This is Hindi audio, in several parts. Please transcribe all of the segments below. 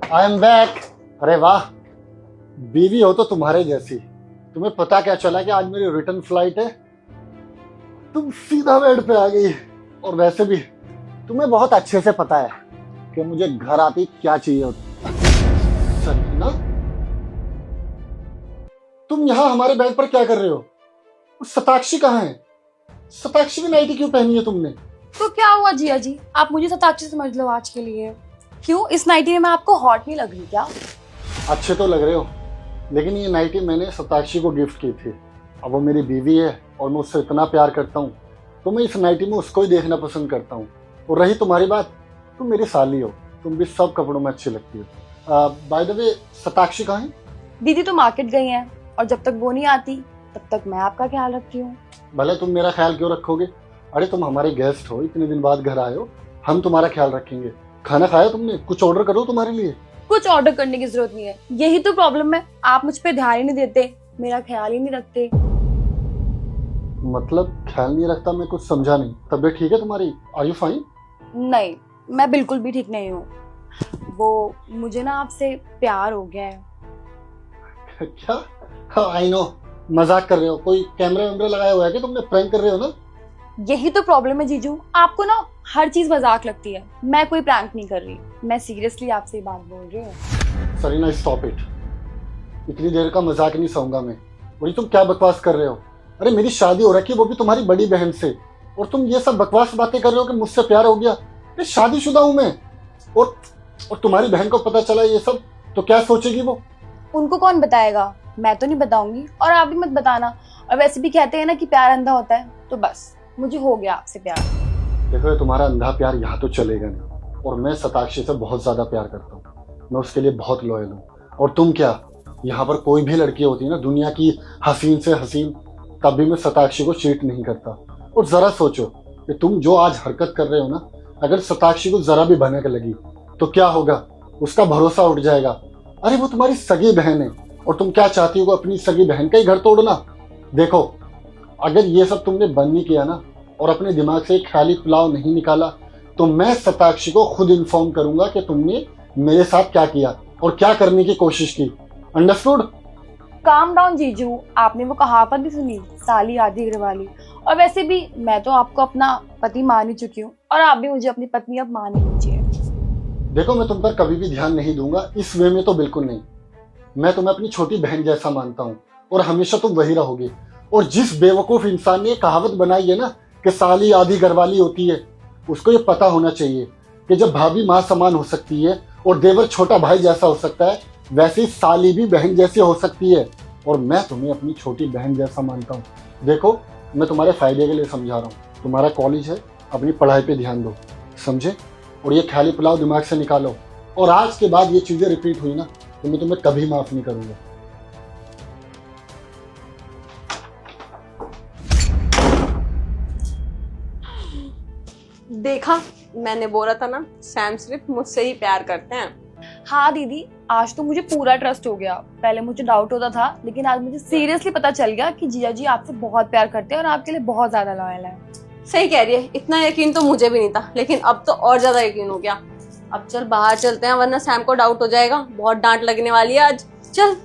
I am back. अरे वाह, बीवी हो तो तुम्हारे जैसी। तुम्हें पता क्या चला कि आज मेरी रिटर्न फ्लाइट है? तुम सीधा बेड पे आ गई। और वैसे भी तुम्हें बहुत अच्छे से पता है कि मुझे घर आती क्या चाहिए होता। सरीना, तुम यहाँ हमारे बेड पर क्या कर रहे हो? सताक्षी कहाँ है? सताक्षी की नाइटी क्यों पहनी है तुमने? तो क्या हुआ जिया जी, आप मुझे सताक्षी समझ लो आज के लिए। क्यों, इस नाइटी में मैं आपको हॉट नहीं लग रही क्या? अच्छे तो लग रहे हो, लेकिन ये नाइटी मैंने सताक्षी को गिफ्ट की थी। अब वो मेरी बीवी है और मैं उससे इतना प्यार करता हूँ, तो मैं इस नाइटी में उसको ही देखना पसंद करता हूँ। और रही तुम्हारी बात, तुम मेरी साली हो, तुम भी सब कपड़ों में अच्छी लगती हो। बाय द वे, सताक्षी कहाँ है? दीदी तो मार्केट गई हैं और जब तक वो नहीं आती तब तक मैं आपका ख्याल रखती हूँ। भले तुम मेरा ख्याल क्यों रखोगे? अरे तुम हमारे गेस्ट हो, इतने दिन बाद घर आए हो, हम तुम्हारा ख्याल रखेंगे। खाना खाया तुमने? कुछ ऑर्डर करो तुम्हारे लिए। कुछ ऑर्डर करने की जरूरत नहीं है, यही तो प्रॉब्लम है। आप मुझ पे ध्यान ही नहीं देते, मेरा ख्याल ही नहीं रखते। मतलब ख्याल नहीं रखता? मैं कुछ समझा नहीं। तबीयत ठीक है तुम्हारी? Are you fine? नहीं, मैं बिल्कुल भी ठीक नहीं हूँ। वो मुझे ना आपसे प्यार हो गया है। क्या? हाँ आई नो, मजाक कर रहे हो। कोई कैमरा वैमरा लगाया हुआ है कि तुमने? प्रैंक कर रहे हो ना? यही तो प्रॉब्लम है जीजू, आपको ना हर चीज मजाक लगती है। मैं कोई प्रैंक नहीं कर रही, मैं सीरियसली आपसे बात बोल रही हूँ। Serena, stop it. इतनी देर का मजाक नहीं सहूंगा मैं। और ये तुम क्या बकवास कर रहे हो? अरे मेरी शादी हो रखी है, वो भी तुम्हारी बड़ी बहन से, और तुम ये सब बकवास बातें कर रहे हो कि मुझसे प्यार हो गया। ये शादीशुदा हूं मैं। और तुम्हारी बहन को पता चला ये सब तो क्या सोचेगी वो? उनको कौन बताएगा, मैं तो नहीं बताऊंगी और आप भी मत बताना। और वैसे भी कहते हैं ना कि प्यार अंधा होता है, तो बस मुझे हो गया आपसे प्यार। देखो, ये तुम्हारा अंधा प्यार यहाँ तो चलेगा नहीं। और मैं सताक्षी से बहुत ज्यादा प्यार करता हूँ, मैं उसके लिए बहुत लॉयल हूँ। और तुम क्या, यहाँ पर कोई भी लड़की होती है ना दुनिया की हसीन से हसीन, तब भी मैं सताक्षी को चीट नहीं करता। और जरा सोचो कि तुम जो आज हरकत कर रहे हो ना, अगर सताक्षी को जरा भी भनक लगी तो क्या होगा? उसका भरोसा उठ जाएगा। अरे वो तुम्हारी सगी बहन है, और तुम क्या चाहती हो? अपनी सगी बहन का ही घर तोड़ना? देखो, अगर ये सब तुमने बंद नहीं किया ना, और अपने दिमाग से एक ख्याली पुलाव नहीं निकाला, तो मैं सताक्षी को खुद इन्फॉर्म करूंगा कि तुमने मेरे साथ क्या किया और क्या करने की कोशिश की। अंडरस्टूड? काम डाउन जीजू, आपने वो कहावत भी सुनी, साली आधी घरवाली। और वैसे भी मैं तो आपको अपना पति मान ही चुकी हूँ, और आप भी मुझे अपनी पत्नी अब मान ही लीजिए। देखो, मैं तुम पर कभी भी ध्यान नहीं दूंगा, इस वे में तो बिल्कुल नहीं। मैं तुम्हें अपनी छोटी बहन जैसा मानता हूँ, और हमेशा तुम वही रहोगे। और जिस बेवकूफ इंसान ने ये कहावत बनाई है ना कि साली आधी घरवाली होती है, उसको ये पता होना चाहिए कि जब भाभी माँ समान हो सकती है और देवर छोटा भाई जैसा हो सकता है, वैसे ही साली भी बहन जैसी हो सकती है। और मैं तुम्हें अपनी छोटी बहन जैसा मानता हूँ। देखो, मैं तुम्हारे फायदे के लिए समझा रहा हूँ। तुम्हारा कॉलेज है, अपनी पढ़ाई पे ध्यान दो, समझे? और ये ख्याली पुलाव दिमाग से निकालो। और आज के बाद ये चीजें रिपीट हुई ना, तो मैं तुम्हें कभी माफ नहीं करूंगा। देखा, मैंने बोला था ना, सैम सिर्फ मुझसे ही प्यार करते हैं। हाँ दीदी, आज तो मुझे पूरा ट्रस्ट हो गया। पहले मुझे डाउट होता था, लेकिन आज मुझे सीरियसली पता चल गया कि जीजा जी आपसे बहुत प्यार करते हैं और आपके लिए बहुत ज्यादा लॉयल है। सही कह रही है, इतना यकीन तो मुझे भी नहीं था, लेकिन अब तो और ज्यादा यकीन हो गया। अब चल बाहर चलते हैं, वरना सैम को डाउट हो जाएगा। बहुत डांट लगने वाली है आज। चल।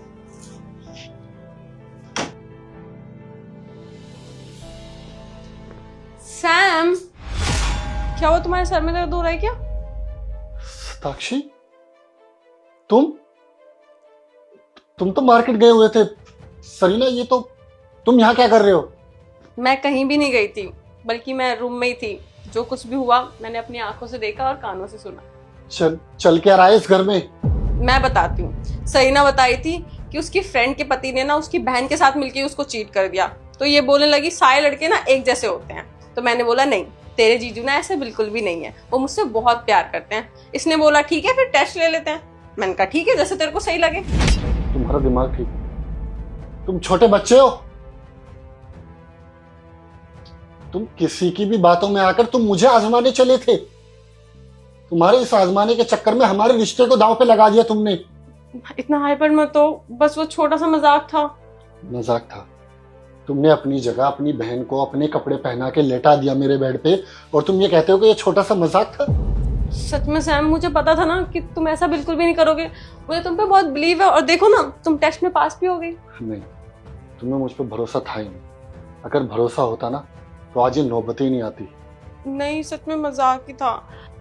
सैम, क्या हुआ? तुम्हारे सर में दर्द हो रहा है क्या? सताक्षी, तुम तो मार्केट गए हुए थे। सरीना, ये तो तुम यहाँ क्या कर रहे हो? मैं कहीं भी नहीं गई थी, बल्कि मैं रूम में ही थी। जो कुछ भी हुआ मैंने अपनी आंखों से देखा और कानों से सुना। चल क्या रहा है इस घर में? मैं बताती हूँ। सरीना बताई थी कि उसकी फ्रेंड के पति ने ना उसकी बहन के साथ मिलकर उसको चीट कर दिया। तो ये बोलने लगी सारे लड़के ना एक जैसे होते हैं। तो मैंने बोला नहीं, तेरे जीजू ना ऐसे बिल्कुल भी नहीं है, वो मुझसे बहुत प्यार करते हैं। इसने बोला ठीक है, फिर टेस्ट ले लेते हैं। मैंने कहा ठीक है, जैसे तेरे को सही लगे। तुम्हारा दिमाग ठीक? तुम छोटे बच्चे हो। तुम किसी की भी बातों में आकर तुम मुझे आजमाने चले थे। तुम्हारे इस आजमाने के चक्कर में हमारे रिश्ते को दांव पे लगा दिया तुमने। इतना हाइपर मत हो, बस वो छोटा सा मजाक था। मजाक था? तुमने अपनी जगह अपनी बहन को अपने कपड़े पहना के लेटा दिया मेरे बेड पे, और तुम ये कहते हो कि ये छोटा सा मजाक था? सच में सैम, मुझे पता था ना कि तुम ऐसा बिल्कुल भी नहीं करोगे। मुझे तुम पे बहुत बिलीव है, और देखो ना, तुम टेस्ट में पास भी हो गई। नहीं, तुम्हें मुझ पर भरोसा था ही नहीं। अगर भरोसा होता ना तो आज ये नौबत ही नहीं आती। नहीं, सच में मजाक ही था।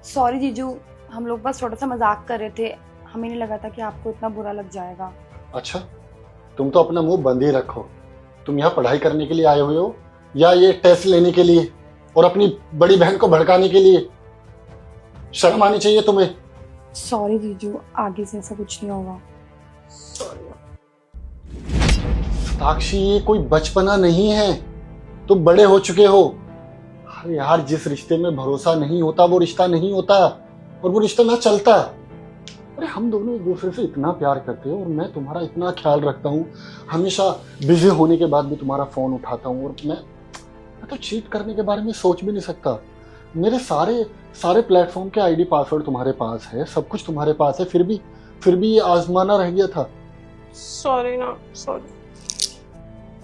सॉरी जीजू, हम लोग बस थोड़ा सा मजाक कर रहे थे, हमें नहीं लगा था कि आपको इतना बुरा लग जाएगा। अच्छा, तुम तो अपना मुंह बंद ही रखो। तुम यहाँ पढ़ाई करने के लिए आए हुए हो या ये टेस्ट लेने के लिए और अपनी बड़ी बहन को भड़काने के लिए? शर्म आनी चाहिए तुम्हें। सॉरी जीजू, आगे से ऐसा कुछ नहीं होगा। साक्षी, ये कोई बचपना नहीं है, तुम बड़े हो चुके हो। अरे यार, जिस रिश्ते में भरोसा नहीं होता वो रिश्ता नहीं होता, और वो रिश्ता ना चलता। अरे हम दोनों एक दूसरे से इतना प्यार करते हो और मैं तुम्हारा इतना ख्याल रखता हूँ, हमेशा बिजी होने के बाद भी तुम्हारा फोन उठाता हूँ, और मैं तो चीट करने के बारे में सोच भी नहीं सकता। मेरे सारे प्लेटफॉर्म के आईडी पासवर्ड तुम्हारे पास है, सब कुछ तुम्हारे पास है, फिर भी ये आजमाना रह गया था। सॉरी ना, सॉरी।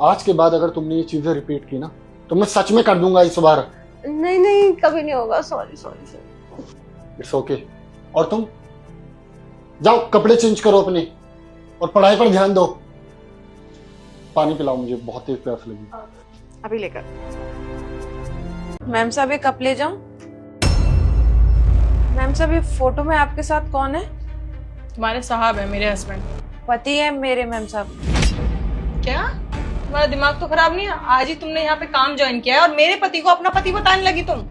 आज के बाद अगर तुमने ये चीजें रिपीट की ना तो मैं सच में कर दूंगा इस बार। नहीं नहीं, कभी नहीं होगा। Sorry sorry. It's okay. और तुम जाओ, कपड़े चेंज करो अपने और पढ़ाई पर ध्यान दो। पानी पिलाओ, मुझे बहुत तेज प्यास लगी। अभी लेकर। मैम साहब, ये कप ले जाऊं? मैम साहब, ये फोटो में आपके साथ कौन है? तुम्हारे साहब है, मेरे हस्बैंड। पति है मेरे। मैम साहब, क्या तुम्हारा दिमाग तो खराब नहीं है? आज ही तुमने यहाँ पे काम ज्वाइन किया है और मेरे पति को अपना पति बताने लगी तुम।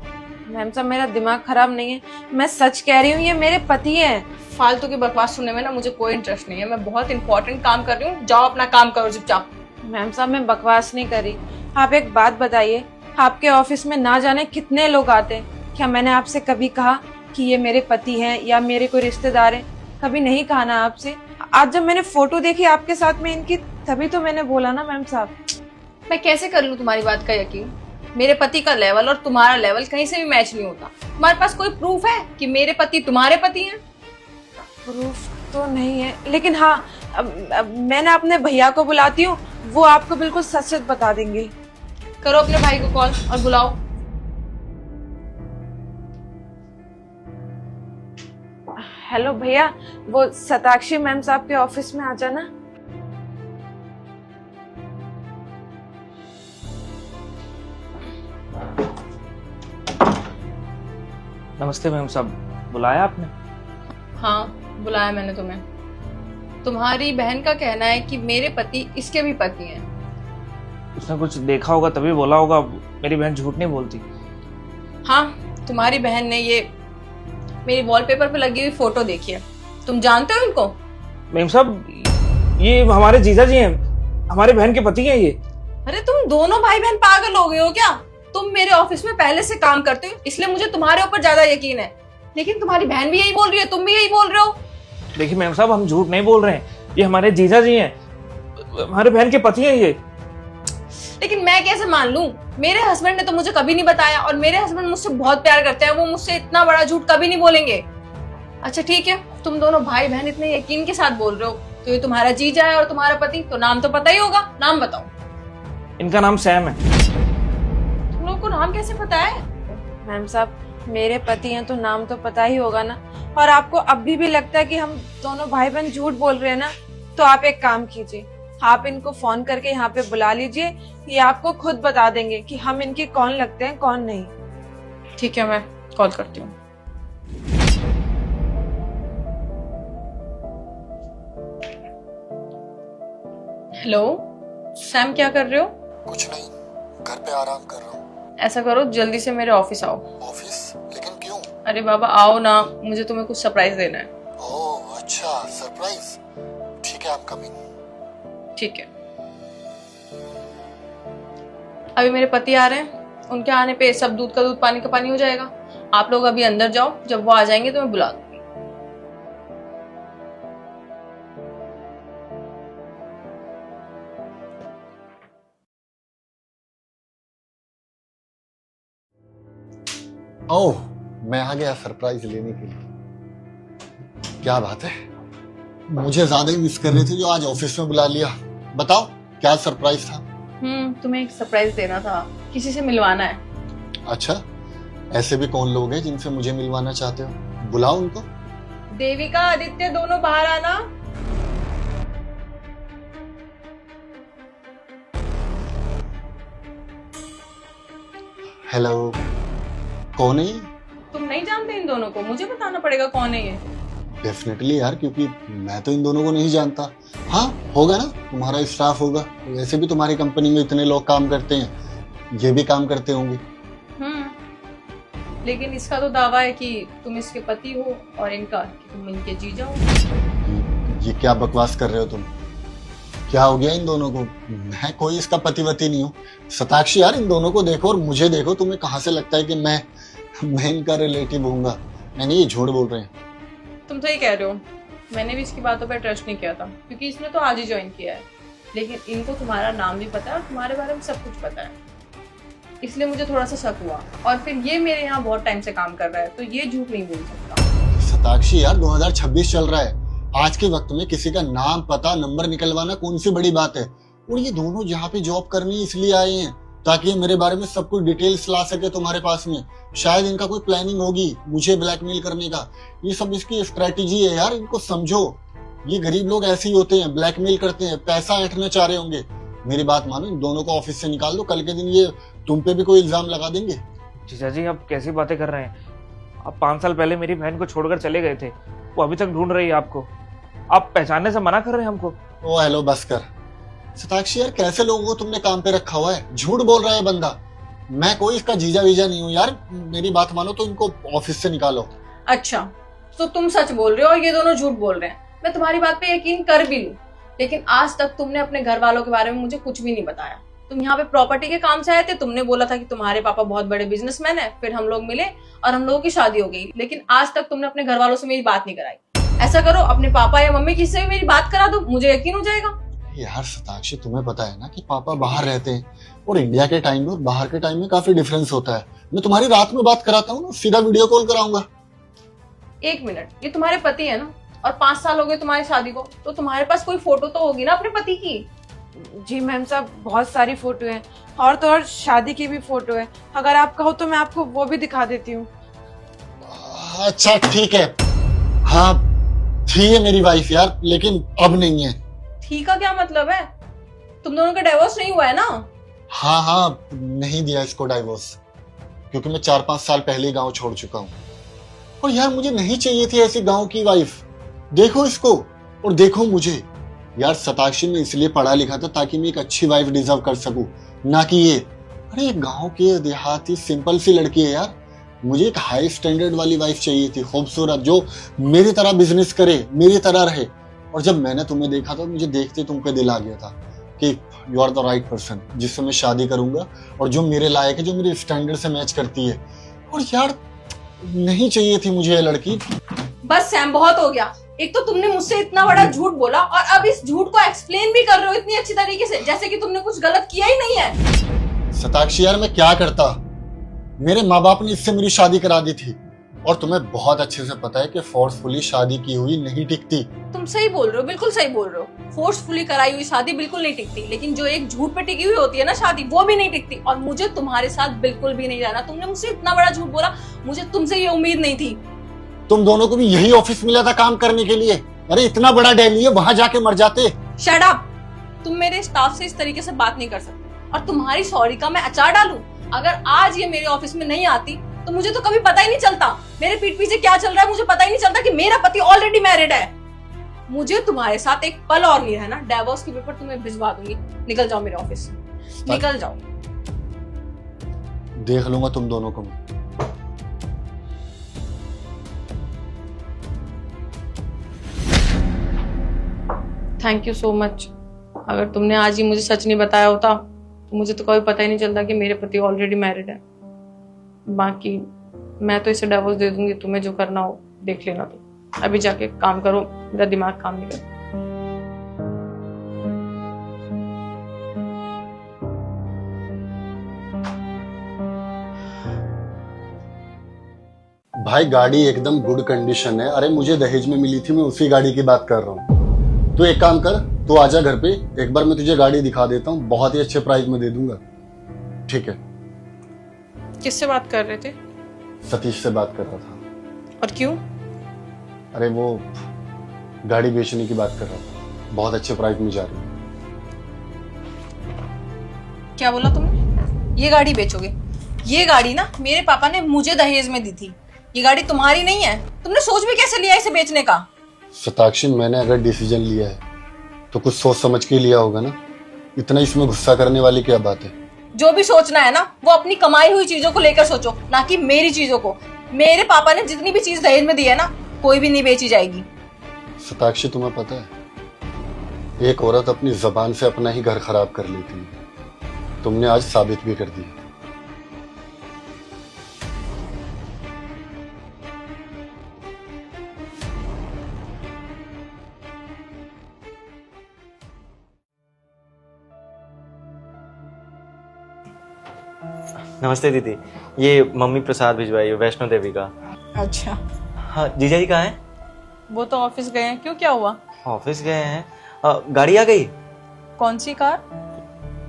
मैम साहब, मेरा दिमाग खराब नहीं है, मैं सच कह रही हूँ, ये मेरे पति हैं। फालतू की बकवास सुनने में ना मुझे कोई इंटरेस्ट नहीं है। मैं बहुत इंपॉर्टेंट काम कर रही हूँ, जाओ अपना काम करो चुपचाप। मैम साहब, मैं बकवास नहीं कर रही। आप एक बात बताइए, आपके ऑफिस में ना जाने कितने लोग आते हैं, क्या मैंने आपसे कभी कहा कि ये मेरे पति हैं या मेरे कोई रिश्तेदार हैं? कभी नहीं कहा ना आपसे। आज जब मैंने फोटो देखी आपके साथ में इनकी, तभी तो मैंने बोला ना मैम साहब। मैं कैसे कर लूँ तुम्हारी बात का यकीन? मेरे पति का लेवल और तुम्हारा लेवल कहीं से भी मैच नहीं होता। तुम्हारे पास कोई प्रूफ है कि मेरे पति तुम्हारे पति हैं? प्रूफ तो नहीं है, लेकिन हाँ, मैंने अपने भैया को बुलाती हूँ, वो आपको बिल्कुल सच सच बता देंगे। करो अपने भाई को कॉल और बुलाओ। हेलो भैया, वो सताक्षी मैम साहब के ऑफिस में आ जाना। नमस्ते मैम साहब, बुलाया आपने? हाँ, बुलाया मैंने तुम्हें। तुम्हारी बहन का कहना है कि मेरे पति इसके भी पति हैं। उसने कुछ देखा होगा तभी बोला होगा, मेरी बहन झूठ नहीं बोलती। हाँ, तुम्हारी बहन ने ये मेरी वॉलपेपर पे लगी हुई फोटो देखी है। तुम जानते हो इनको? मैम साहब, ये हमारे जीजा जी हैं, हमारे बहन के पति हैं ये। अरे तुम दोनों भाई बहन पागल हो गए हो क्या? तुम मेरे ऑफिस में पहले से काम करते हो, इसलिए मुझे तुम्हारे ऊपर ज्यादा यकीन है। लेकिन तुम्हारी बहन भी यही बोल रही है, तुम भी यही बोल रहे हो। देखिए मैम साहब, हम झूठ नहीं बोल रहे हैं, ये हमारे जीजा जी हैं, हमारे बहन के पति हैं ये। लेकिन मैं कैसे मान लूं? मेरे हस्बैंड ने तो मुझे कभी नहीं बताया, और मेरे हस्बैंड मुझसे बहुत प्यार करते हैं, वो मुझसे इतना बड़ा झूठ कभी नहीं बोलेंगे। अच्छा ठीक है, तुम दोनों भाई बहन इतने यकीन के साथ बोल रहे हो, तो ये तुम्हारा जीजा है और तुम्हारा पति, तो नाम तो पता ही होगा। नाम बताओ। इनका नाम सैम है। तुम लोगों को नाम कैसे पता है? मैम साहब, मेरे पति हैं तो नाम तो पता ही होगा ना। और आपको अभी भी लगता है कि हम दोनों भाई बहन झूठ बोल रहे हैं ना, तो आप एक काम कीजिए, आप इनको फोन करके यहाँ पे बुला लीजिए, ये आपको खुद बता देंगे कि हम इनके कौन लगते हैं कौन नहीं। ठीक है, मैं कॉल करती हूँ। हेलो सैम, क्या कर रहे हो? कुछ नहीं, घर पे आराम कर रहा हूँ। ऐसा करो, जल्दी से मेरे ऑफिस आओ। ऑफिस? लेकिन क्यों? अरे बाबा आओ ना, मुझे तुम्हें कुछ सरप्राइज देना है। ओह अच्छा, सरप्राइज। ठीक है, आई एम कमिंग। ठीक है। अभी मेरे पति आ रहे हैं, उनके आने पे सब दूध का दूध पानी का पानी हो जाएगा। आप लोग अभी अंदर जाओ, जब वो आ जाएंगे तो मैं बुला दूंगी। ओह, मैं आ गया सरप्राइज लेने के लिए। क्या बात है, मुझे ज्यादा ही मिस कर रहे थे जो आज ऑफिस में बुला लिया। बताओ क्या सरप्राइज था? तुम्हें एक सरप्राइज देना था, किसी से मिलवाना है। अच्छा, ऐसे भी कौन लोग हैं जिनसे मुझे मिलवाना चाहते हो? बुलाओ उनको। देविका, आदित्य, दोनों बाहर आना। हेलो, कौन है ये? तुम नहीं जानते इन दोनों को? मुझे बताना पड़ेगा कौन है ये। डेफिनेटली यार, क्योंकि मैं तो इन दोनों को नहीं जानता। हाँ होगा ना, तुम्हारा स्टाफ होगा। वैसे भी तुम्हारी कंपनी में इतने लोग काम करते हैं, ये भी काम करते होंगे। लेकिन इसका तो दावा है कि तुम इसके पति हो और इनका कि तुम इनके जीजा हो। ये क्या बकवास कर रहे हो तुम? क्या हो गया इन दोनों को? मैं कोई इसका पतिवती नहीं हूँ। शताक्षी यार, इन दोनों को देखो और मुझे देखो, तुम्हें कहाँ से लगता है कि मैं इनका रिलेटिव होऊंगा? नहीं, ये झूठ बोल रहे हैं। तुम तो ये कह रहे हो। मैंने भी इसकी बातों पर ट्रस्ट नहीं किया था, क्योंकि इसने तो आज ही ज्वाइन किया है। लेकिन इनको तुम्हारा नाम भी पता है और तुम्हारे बारे में सब कुछ पता है, इसलिए मुझे थोड़ा सा शक हुआ। और फिर ये मेरे यहाँ बहुत टाइम से काम कर रहा है, तो ये झूठ नहीं बोल सकता। शताक्षी यार, 2026 चल रहा है। आज के वक्त में किसी का नाम, पता, नंबर निकलवाना कौन सी बड़ी बात है? और ये दोनों जहाँ पे जॉब करनी इसलिए आए हैं ताकि ये मेरे बारे में सब कुछ डिटेल्स ला सके तुम्हारे पास में। शायद इनका कोई प्लानिंग होगी मुझे ब्लैकमेल करने का। ये सब इसकी स्ट्रेटेजी है यार, इनको समझो। ये गरीब लोग ऐसे ही होते हैं, ब्लैकमेल करते हैं, पैसा ऐंठना चाह रहे होंगे। मेरी बात मानो, इन दोनों को ऑफिस से निकाल दो। कल के दिन ये तुम पे भी कोई इल्जाम लगा देंगे। जीजा जी, आप कैसी बातें कर रहे हैं? आप 5 साल पहले मेरी बहन को छोड़कर चले गए थे, वो अभी तक ढूंढ रही है आपको। आप पहचानने से मना कर रहे हैं हमको। ओ हेलो, बस कर। शताक्षी यार, कैसे लोगों को तुमने काम पे रखा हुआ है? झूठ बोल रहा है बंदा। मैं कोई इसका जीजा वीजा नहीं हूँ यार। मेरी बात मानो तो इनको ऑफिस से निकालो। अच्छा, तो तुम सच बोल रहे हो और ये दोनों झूठ बोल रहे हैं। मैं तुम्हारी बात पे यकीन कर भी लूं, लेकिन आज तक तुमने अपने घर वालों के बारे में मुझे कुछ भी नहीं बताया। तुम यहाँ पे प्रॉपर्टी के काम से आए थे, तुमने बोला था कि तुम्हारे पापा बहुत बड़े बिजनेसमैन है, फिर हम लोग मिले और हम लोगों की शादी हो गई। लेकिन आज तक तुमने अपने घर वालों से मेरी बात नहीं कराई। ऐसा करो, अपने पापा या मम्मी किसी से भी मेरी बात करा दो, मुझे यकीन हो जाएगा। यार शताक्षी, तुम्हें पता है ना कि पापा बाहर रहते हैं और इंडिया के टाइम में और बाहर के टाइम में काफी डिफरेंस होता है। मैं तुम्हारी रात में बात कराता हूँ ना, सीधा वीडियो कॉल कराऊंगा। 1 मिनट, ये तुम्हारे पति है ना? और 5 साल हो गए तुम्हारी शादी को, तो तुम्हारे पास कोई फोटो तो होगी ना अपने पति की? जी मैम साहब, बहुत सारी फोटो है, और तो और शादी की भी फोटो है। अगर आप कहो तो मैं आपको वो भी दिखा देती हूँ। अच्छा ठीक है, हाँ थी है मेरी वाइफ यार, लेकिन अब नहीं है। ठीक है, क्या मतलब है? तुम दोनों का डिवोर्स नहीं हुआ है ना? हाँ हाँ, नहीं दिया इसको डाइवोर्स, क्योंकि मैं 4-5 साल पहले गांव छोड़ चुका हूँ। और यार मुझे नहीं चाहिए थी ऐसी गांव की वाइफ। देखो इसको और देखो मुझे। यार शताक्षी, में इसलिए पढ़ा लिखा था ताकि मैं एक अच्छी वाइफ डिजर्व कर सकूं, ना कि ये। अरे गांव के देहाती सिंपल सी लड़की है यार। मुझे एक हाई स्टैंडर्ड वाली वाइफ चाहिए थी, खूबसूरत, जो मेरी तरह बिजनेस करे, मेरी तरह रहे। और जब मैंने तुम्हें देखा तो मुझे देखते तुम पे दिल आ गया था कि you are the right person, जिससे मैं शादी करूंगा और जो मेरे लायक है, जो मेरे स्टैंडर्ड से मैच करती है। और यार नहीं चाहिए थी मुझे ये लड़की। बस सैम, बहुत हो गया। एक तो तुमने मुझसे इतना बड़ा झूठ बोला और अब इस झूठ को एक्सप्लेन भी कर रहे हो इतनी अच्छी तरीके से, जैसे कि तुमने कुछ गलत किया ही नहीं है। शताक्षी यार, मैं क्या करता? मेरे माँ बाप ने इससे मेरी शादी करा दी थी, और तुम्हें बहुत अच्छे से पता है कि फोर्सफुली शादी की हुई नहीं टिकती। तुम सही बोल रहे हो, बिल्कुल सही बोल रहे हो। फोर्सफुली कराई हुई शादी बिल्कुल नहीं टिकती, लेकिन जो एक झूठ पे टिकी हुई होती है ना शादी, वो भी नहीं टिकती। और मुझे तुम्हारे साथ बिल्कुल भी नहीं रहना। तुमने मुझसे इतना बड़ा झूठ बोला, मुझे तुमसे ये उम्मीद नहीं थी। तुम दोनों को भी यही ऑफिस मिला था काम करने के लिए? अरे इतना बड़ा दिल्ली है, वहां जाके मर जाते। Shut up! तुम मेरे स्टाफ से इस तरीके से बात नहीं कर सकते। और तुम्हारी सॉरी का मैं अचार डालूं? अगर आज ये मेरे ऑफिस में नहीं आती तो मुझे तो कभी पता ही नहीं चलता मेरे पीठ पीछे क्या चल रहा है। मुझे पता ही नहीं चलता कि मेरा पति ऑलरेडी मैरिड है। मुझे तुम्हारे साथ एक पल और नहीं रहना। डिवोर्स की पेपर तुम्हें भिजवा दूंगी। निकल जाओ मेरे ऑफिस से, निकल जाओ। देख लूंगा तुम दोनों को मैं। Thank you so much. अगर तुमने आज ही मुझे सच नहीं बताया होता तो मुझे तो कभी पता ही नहीं चलता कि मेरे पति ऑलरेडी मैरिड है। बाकी मैं तो इसे डिवोर्स दे दूंगी, तुम्हें जो करना हो देख लेना। तुम अभी जाके काम करो, मेरा दिमाग काम नहीं करता। भाई गाड़ी एकदम गुड कंडीशन है। अरे मुझे दहेज में मिली थी, मैं उसी गाड़ी की बात कर रहा हूँ। तो एक काम कर, तू आजा घर पे, एक बार मैं तुझे गाड़ी दिखा देता हूँ, बहुत ही अच्छे प्राइस में दे दूंगा। ठीक है? किससे बात कर रहे थे? सतीश से बात कर रहा था। और क्यों? अरे वो गाड़ी बेचने की बात कर रहा था, बहुत अच्छे प्राइस में जा रही है। क्या बोला तुमने? ये गाड़ी बेचोगे? ये गाड़ी ना मेरे पापा ने मुझे दहेज में दी थी। ये गाड़ी तुम्हारी नहीं है। तुमने सोच भी कैसे लिया इसे बेचने का? शताक्षी, मैंने अगर डिसीजन लिया है तो कुछ सोच समझ के लिया होगा ना। इतना इसमें गुस्सा करने वाली क्या बात है? जो भी सोचना है ना वो अपनी कमाई हुई चीजों को लेकर सोचो, ना कि मेरी चीजों को। मेरे पापा ने जितनी भी चीज दहेज में दी है ना, कोई भी नहीं बेची जाएगी। शताक्षी, तुम्हें पता है, एक औरत अपनी जबान से अपना ही घर खराब कर लेती है। तुमने आज साबित भी कर दिया। नमस्ते दीदी, ये मम्मी प्रसाद भिजवाई है वैष्णो देवी का। अच्छा, हाँ, जीजा जी कहाँ हैं? वो तो ऑफिस गए हैं। क्यों, क्या हुआ? ऑफिस गए हैं। गाड़ी आ गई? कौन सी कार?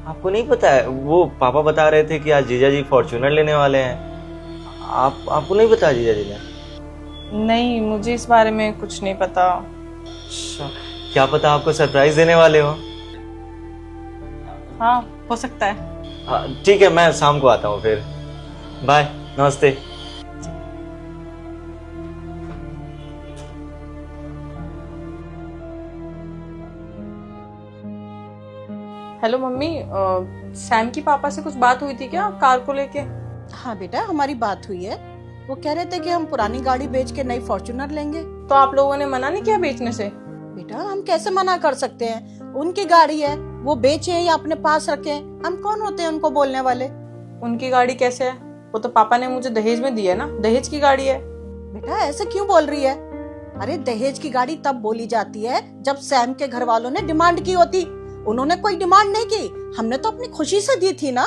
आपको नहीं पता है? वो पापा बता रहे थे कि आज जीजा जी फॉर्च्यूनर लेने वाले हैं। आपको नहीं पता जीजा जी ने? नहीं, मुझे इस बारे में कुछ नहीं पता। अच्छा, क्या पता आपको सरप्राइज देने वाले हो। हाँ, हो सकता है। ठीक है, मैं शाम को आता हूँ फिर। बाय, नमस्ते। हेलो मम्मी, सैम की पापा से कुछ बात हुई थी क्या कार को लेके? हाँ बेटा, हमारी बात हुई है। वो कह रहे थे कि हम पुरानी गाड़ी बेच के नई फॉर्च्यूनर लेंगे। तो आप लोगों ने मना नहीं किया बेचने से? बेटा, हम कैसे मना कर सकते हैं? उनकी गाड़ी है, वो बेचे या अपने पास रखे। हम कौन होते हैं उनको बोलने वाले? उनकी गाड़ी कैसे है? वो तो पापा ने मुझे दहेज में दी है ना, दहेज की गाड़ी है। बेटा, ऐसे क्यों बोल रही है? अरे, दहेज की गाड़ी तब बोली जाती है जब सैम के घर वालों ने डिमांड की होती। उन्होंने कोई डिमांड नहीं की, हमने तो अपनी खुशी से दी थी ना।